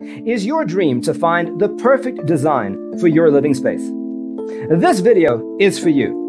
Is your dream to find the perfect design for your living space? This video is for you.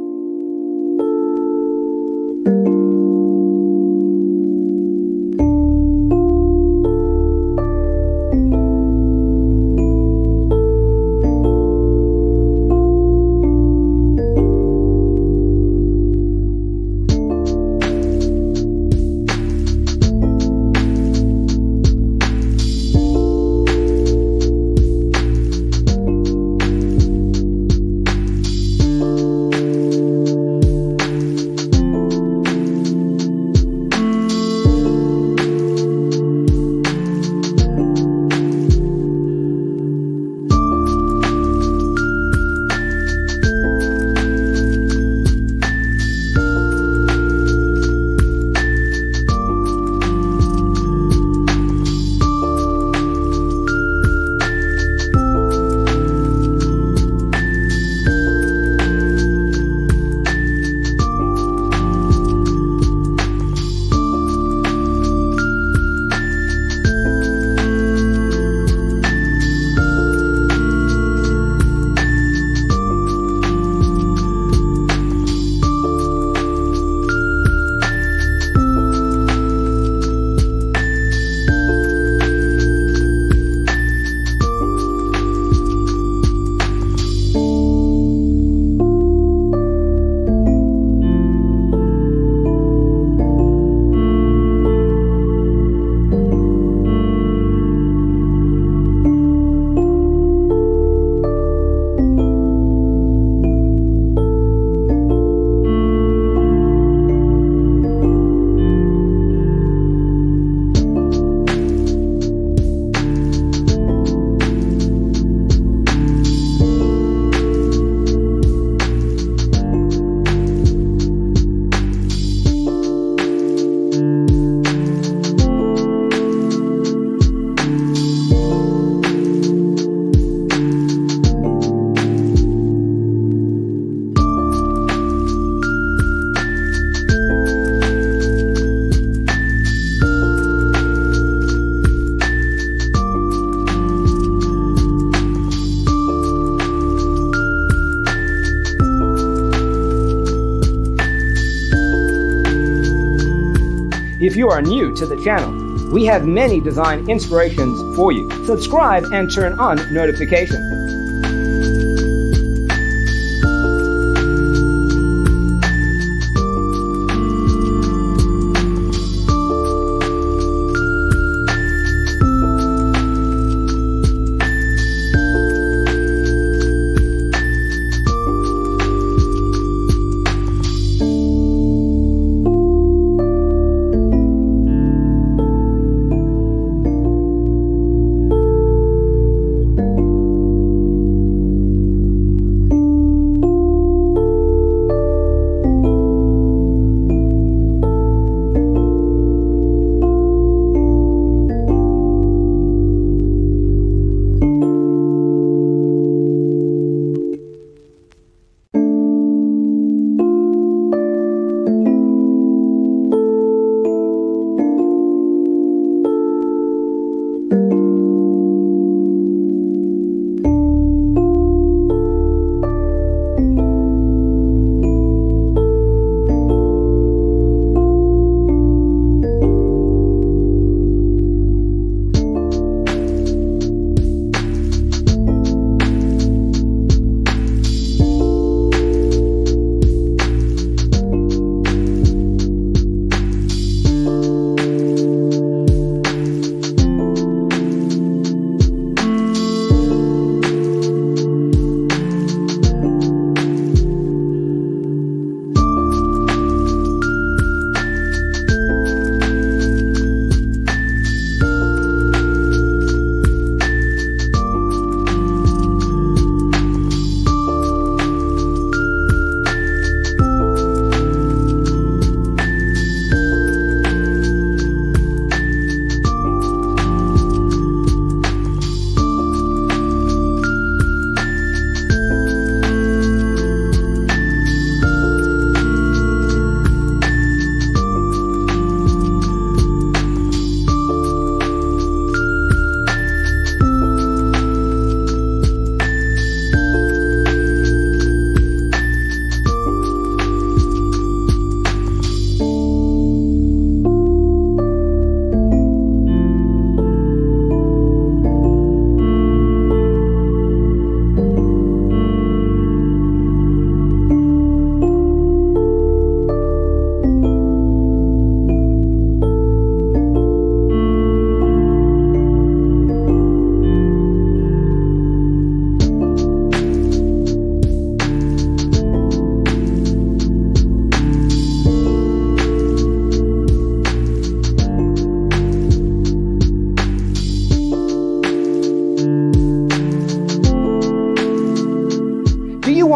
If you are new to the channel, we have many design inspirations for you. Subscribe and turn on notifications.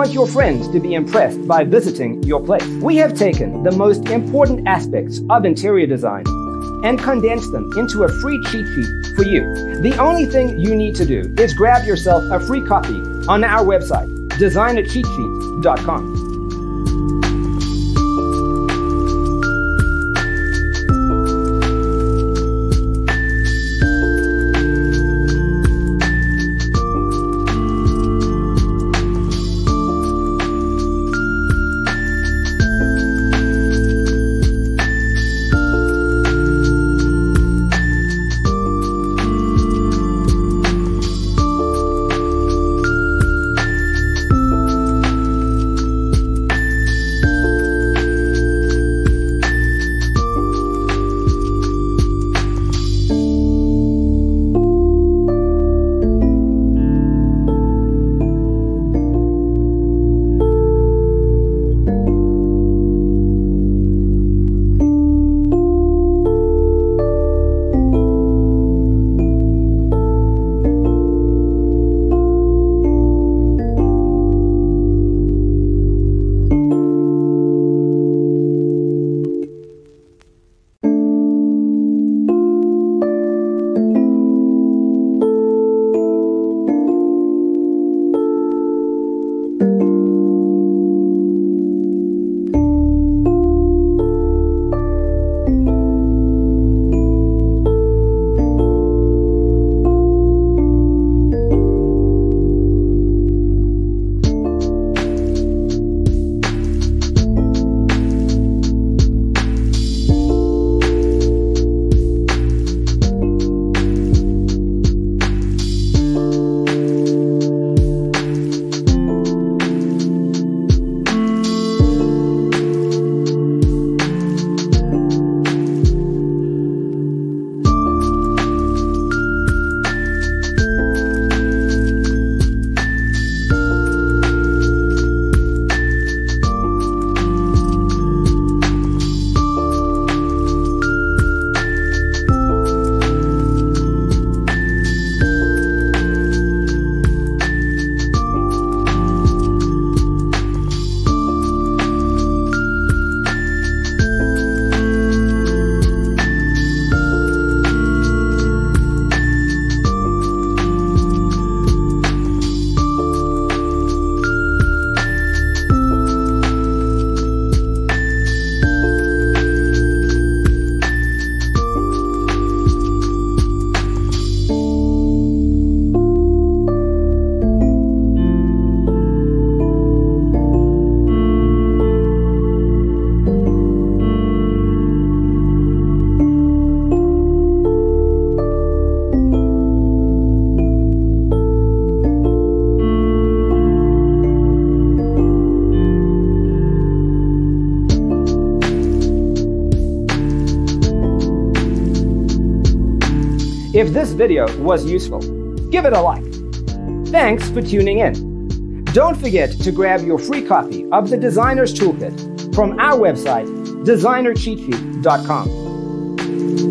want your friends to be impressed by visiting your place. We have taken the most important aspects of interior design and condensed them into a free cheat sheet for you. The only thing you need to do is grab yourself a free copy on our website, designercheatsheet.com. If this video was useful, give it a like. Thanks for tuning in. Don't forget to grab your free copy of the Designer's Toolkit from our website, designercheatsheet.com.